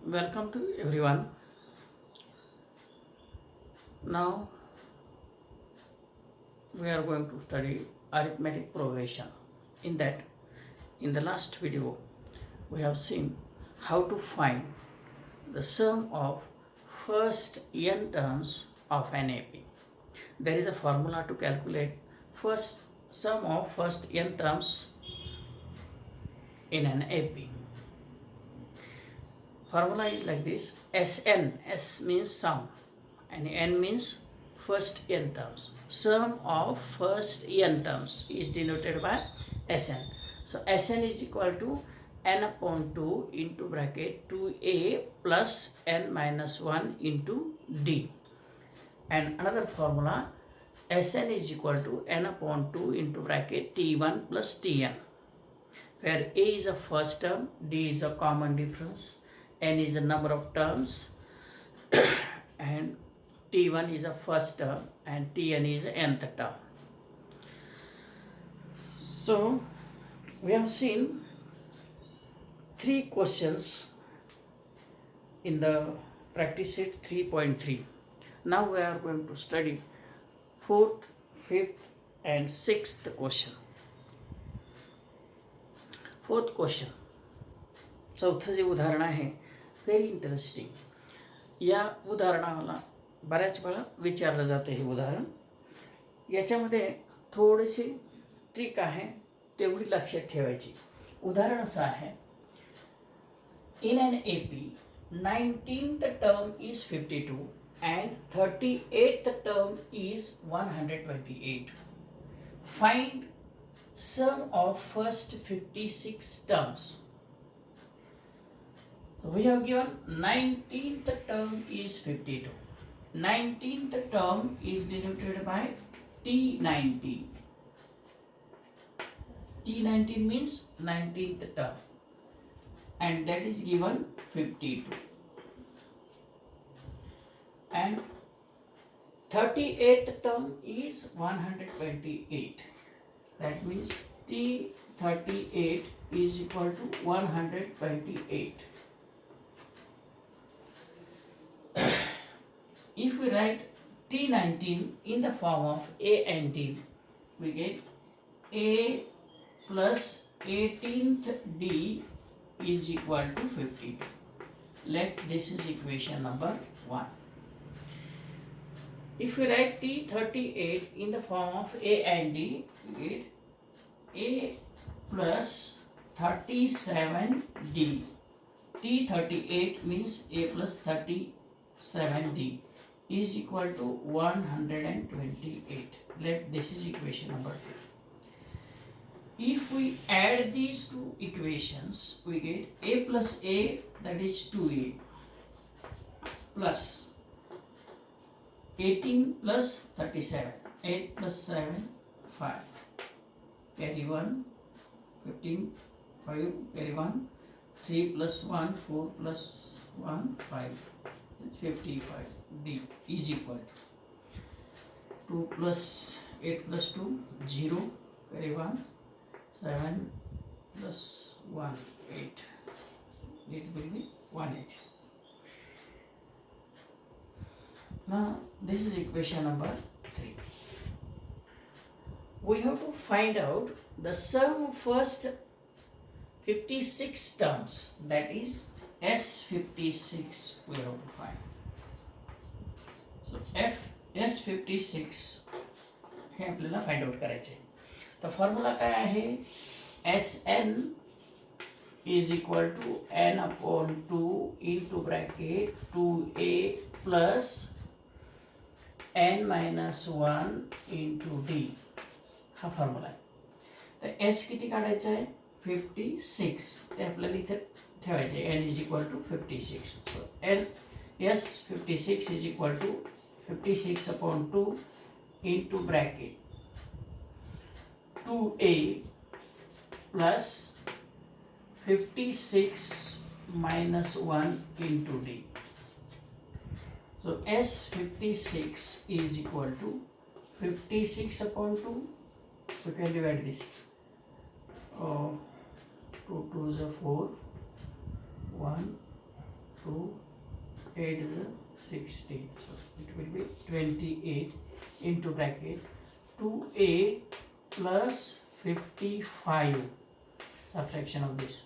Welcome to everyone. Now we are going to study arithmetic progression. In that, in the last video, we have seen how to find the sum of first n terms of an AP. There is a formula to calculate first sum of first n terms in an AP. Formula is like this: Sn, S means sum and n means first n terms. Sum of first n terms is denoted by Sn. So Sn is equal to n upon 2 into bracket 2a plus n minus 1 into d. And another formula, Sn is equal to n upon 2 into bracket t1 plus tn, where a is a first term, d is a common difference, n is the number of terms, and t1 is a first term and tn is the nth term. So we have seen 3 questions in the practice sheet 3.3. Now we are going to study 4th, 5th and 6th question. 4th question, चौथं जे उदाहरण आहे very interesting. या उदाहरणाला बऱ्याच वेळा विचारलं जातं हे उदाहरण. याच्यामध्ये थोडीशी ट्रिक आहे, तेवढी लक्षात ठेवायची. उदाहरण असं आहे, in an AP 19th term is 52 and 38th term is 128. Find sum of first 56 terms. We have given 19th term is 52. 19th term is denoted by T19. T19 means 19th term, and that is given 52. And 38th term is 128. That means T38 is equal to 128. If we write T19 in the form of A and D, we get A plus 18th D is equal to 52. Let this is equation number 1. If we write T38 in the form of A and D, we get A plus 37D. T38 means A plus 37D is equal to 128. Let this is equation number 2. If we add these two equations, we get A plus A, that is 2A, plus 18 plus 37, 8 plus 7, 5, carry 1, 15, 5, carry 1, 3 plus 1, 4 plus 1, 5, 55. D is equal to 2 plus 8 plus 2, 0, carry 1, 7 plus 1, 8. It will be 180. Now this is equation number 3. We have to find out the sum of first 56 terms, that is S56 we have to find. So S56 हे आपल्याला find out करायचे. तर formula काय आहे, Sn is equal to n upon 2 into bracket 2a plus n minus 1 into d. हा formula आहे. तर S किती काढायचा आहे, 56. ते आपल्याला इथे ठेवायचे, n is equal to 56. So S56 is equal to 56 upon 2 into bracket 2a plus 56 minus 1 into d. So S56 is equal to 56 upon 2. We can divide this. 2 2 is 4, 1 2, 8 is 16. So it will be 28 into bracket 2a plus 55, subtraction of this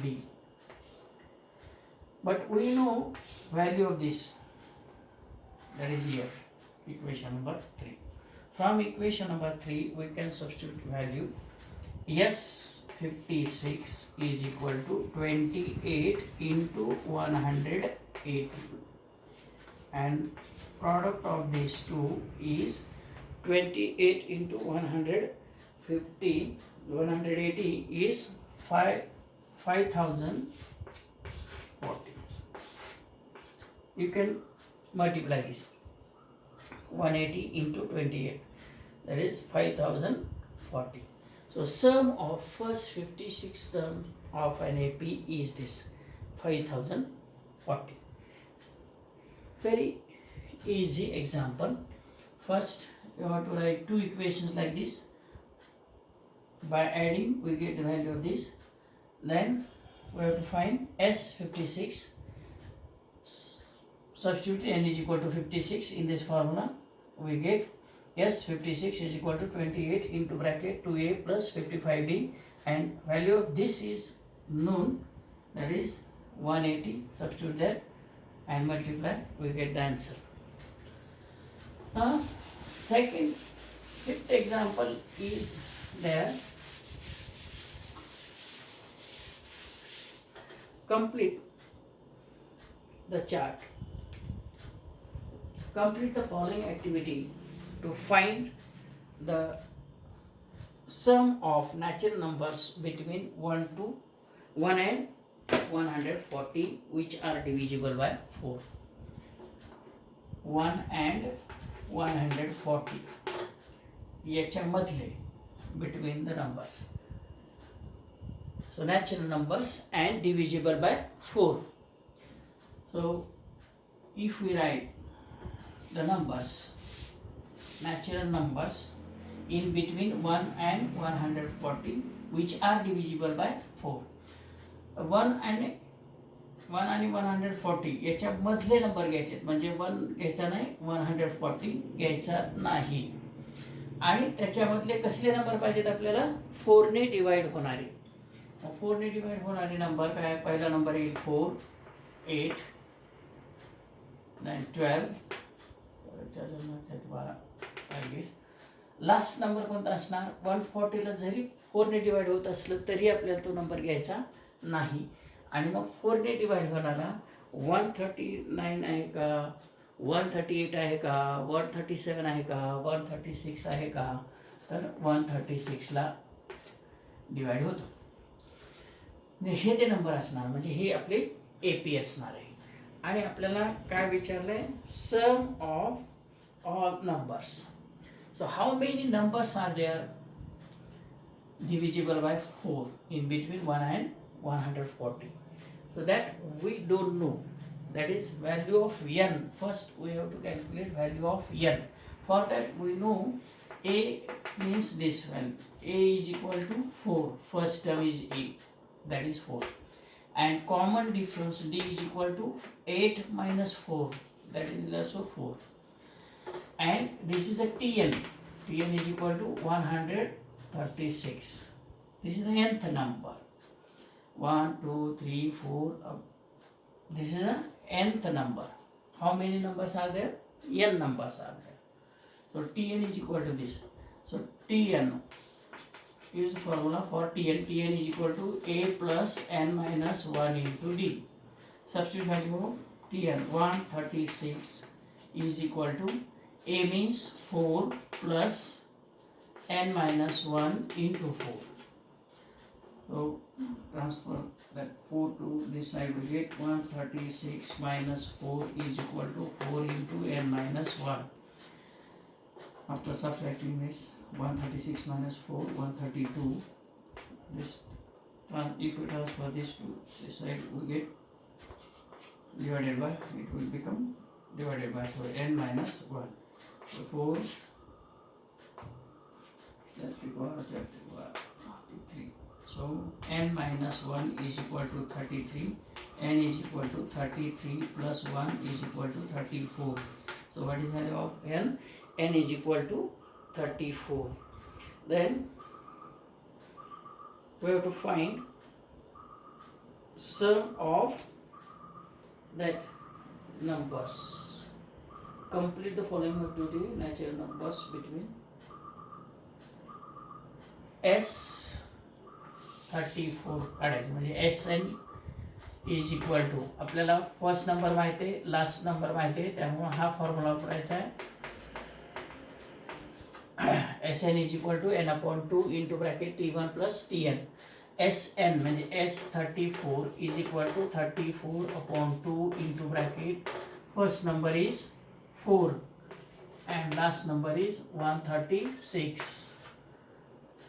b. But we know value of this, that is here, equation number 3. From equation number 3 we can substitute value. S56 is equal to 28 into 180, and product of these two is 28 into 180 is 5040. You can multiply this 180 into 28, that is 5040. So sum of first 56 terms of an AP is this 5040. Very easy example. First you have to write two equations like this. By adding we get the value of this. Then we have to find S56. Substitute n is equal to 56 in this formula. We get S56 is equal to 28 into bracket 2a plus 55d, and value of this is known, that is 180. Substitute that and multiply, we get the answer. Now fifth example is there. Complete the chart. Complete the following activity to find the sum of natural numbers between 1 and 140 which are divisible by 4. 1 and 140 याच्यामधले between the numbers. So natural numbers and divisible by 4. So if we write the numbers, natural numbers in between 1 and 140 which are divisible by 4. 1 आणि 140 याच्यामधले number घ्यायचे, म्हणजे 1 घ्यायचा नाही, 140 घ्यायचा नाही, आणि त्याच्यामधले कसले नंबर पाहिजेत आपल्याला, 4 ने डिवाइड होणारे. 4 ने डिवाइड होणारे नंबर काय, पहिला नंबर येईल 4, 8, 9, 12, 12. लास्ट नंबर कोणता असणार, 140ला जरी 4 ने डिवाइड होत असलं तरी आपल्याला तो नंबर घ्यायचा नाही. आणि मग 4 ने डिवाइड होणारा 139 आहे का, 138 आहे का, 137 आहे का, 136 आहे का, तर 136ला डिवाइड होतो. हे ते नंबर असणार, म्हणजे हे आपले AP असणार आहे. आणि आपल्याला काय विचारलंय, sum of all numbers. So how many numbers are there divisible by 4 in between 1 and 140? So that we don't know. That is value of n. First we have to calculate value of n. For that we know a means this value. A is equal to 4. First term is a. That is 4. And common difference d is equal to 8 minus 4. That is also 4. And this is a Tn. Tn is equal to 136. This is the nth number. 1, 2, 3, 4. This is the nth number. How many numbers are there? N numbers are there. So Tn is equal to this. So Tn, use the formula for Tn. Tn is equal to a plus n minus 1 into d. Substitute value of Tn. 136 is equal to a means 4 plus n minus 1 into 4. So transfer that 4 to this side, we get 136 minus 4 is equal to 4 into n minus 1. After subtracting this, 136 minus 4, 132. This, if we transfer this to this side, we get divided by, it will become divided by, so n minus 1. So 4, 33. So n minus 1 is equal to 33. n is equal to 33 plus 1 is equal to 34. So what is the value of n? N is equal to 34. Then we have to find sum of that numbers. Complete the following activity, natural numbers between S34 काढायचं म्हणजे SN is equal to आपल्याला first number माहिती आहे, last number माहिती आहे, त्यामुळे हा formula वापरायचा आहे. SN is equal to n/2 into bracket T1 plus TN. SN म्हणजे S34 is equal to 34/2 into bracket first number is 4 and last number is 136.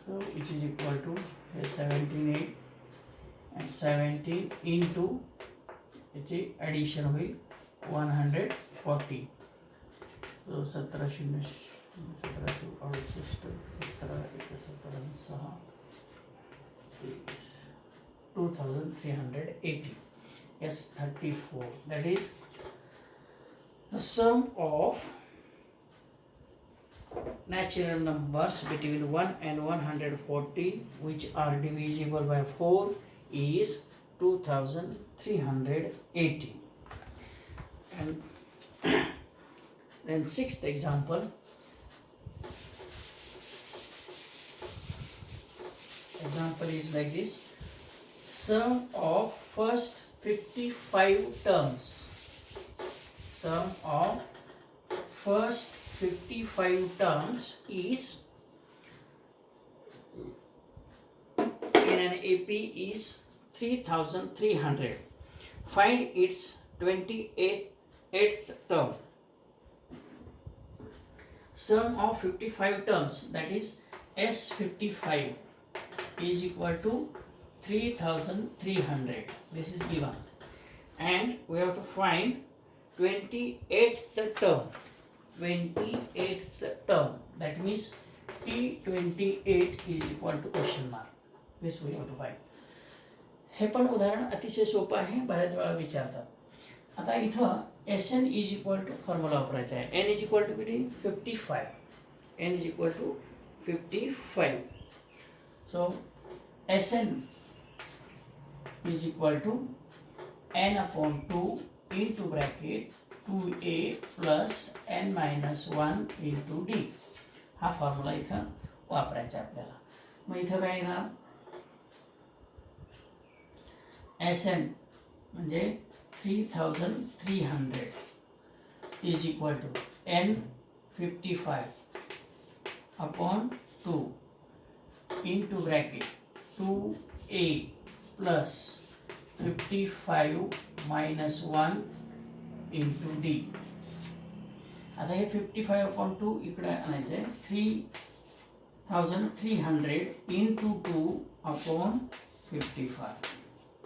So which is equal to 17 and 17 into which addition will 140. So 17 2380. S34, that is the sum of natural numbers between 1 and 140 which are divisible by 4 is 2380. And then sixth example. Example is like this. Sum of first 55 terms. Sum of first 55 terms is in an AP is 3300. Find its 28th term. Sum of 55 terms, that is S55 is equal to 3300. This is given, and we have to find 28th term. 28th term, that means T28 is equal to question mark. This we have to find. हे पण उदाहरण अतिशय सोपं आहे, बऱ्याच वेळा विचारतात. आता इथं SN is equal to formula वापरायचा आहे. N इज इक्वल टू किती? 55. N is equal to 55. So SN is equal to n/2 into bracket 2a plus n minus 1 into d. हा फॉर्म्युला इथं वापरायचा आपल्याला. मग इथं काय येणार? SN म्हणजे 3300 is equal to n55/2 into bracket 2a plus 55 minus 1 into d. आता हे 55/2 इकडे आणायचं आहे. 3300 into 2/55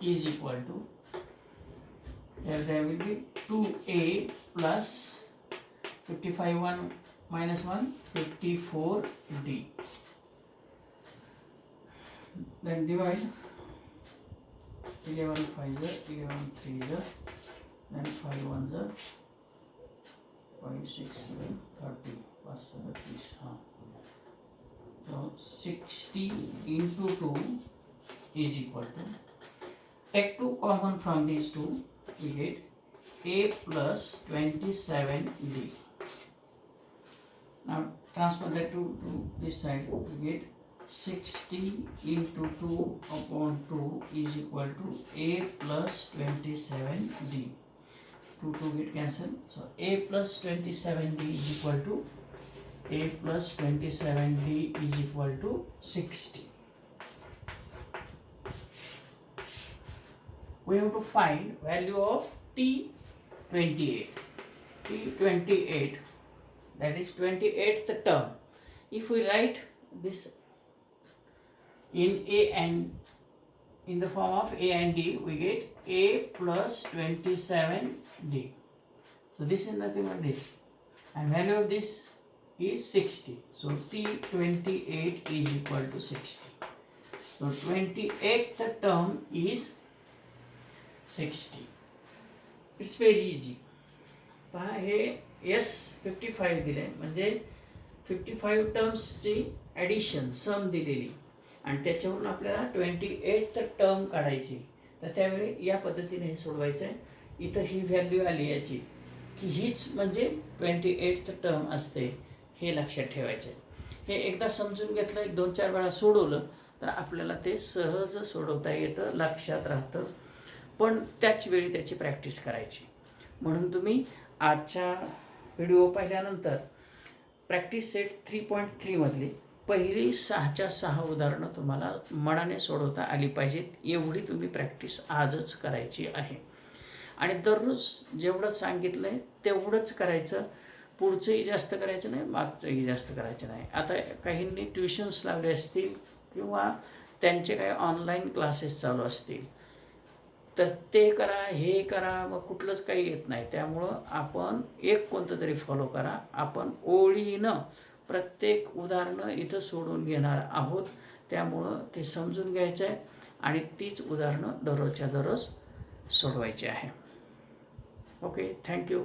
is equal to, here there will be 2a plus 55 1 minus 1 54d. Then divide 11 5 11 3 then 5 1 5 6 7 30 plus 30. So 60 into 2 is equal to, take 2 common from these two, we get a plus 27d. Now transfer that to this side, we get 60 into 2/2 is equal to a plus 27d. 2 get cancelled, so a plus 27d is equal to, a plus 27d is equal to 60. We have to find value of T28. T28, that is 28th term. If we write this in a and in the form of a and d, we get a plus 27d. So this is nothing but this, and value of this is 60. So T28 is equal to 60. So 28th term is 60. It's very easy. पहा, हे S55 दिलं आहे, म्हणजे 55 टर्म्सची addition सम दिलेली आणि त्याच्यावरून आपल्याला 28th term काढायची. तर त्यावेळी या पद्धतीने हे सोडवायचं आहे. इथं ही व्हॅल्यू आली याची की हीच म्हणजे 28th टर्म असते, हे लक्षात ठेवायचं आहे. हे एकदा समजून घेतलं, 2-4 वेळा सोडवलं तर आपल्याला ते सहज सोडवता येतं, लक्षात राहतं. पण त्याच वेळी त्याची प्रॅक्टिस करायची. म्हणून तुम्ही आजच्या व्हिडिओ पाहिल्यानंतर प्रॅक्टिस सेट 3.3 मधली पहिली 6च्या 6 उदाहरणं तुम्हाला मनाने सोडवता आली पाहिजेत. एवढी तुम्ही प्रॅक्टिस आजच करायची आहे आणि दररोज जेवढं सांगितलं आहे तेवढंच करायचं. पुढचंही जास्त करायचं नाही, मागचंही जास्त करायचं नाही. आता काहींनी ट्युशन्स लावले असतील किंवा त्यांचे काही ऑनलाईन क्लासेस चालू असतील, तर ते करा, हे करा, मग कुठलंच काही येत नाही. त्यामुळं आपण एक कोणतं तरी फॉलो करा. आपण ओळीनं प्रत्येक उदाहरणं इथं सोडून घेणार आहोत. त्यामुळं ते समजून घ्यायचं आहे आणि तीच उदाहरणं दररोजच्या दररोज सोडवायची आहे. Okay, thank you.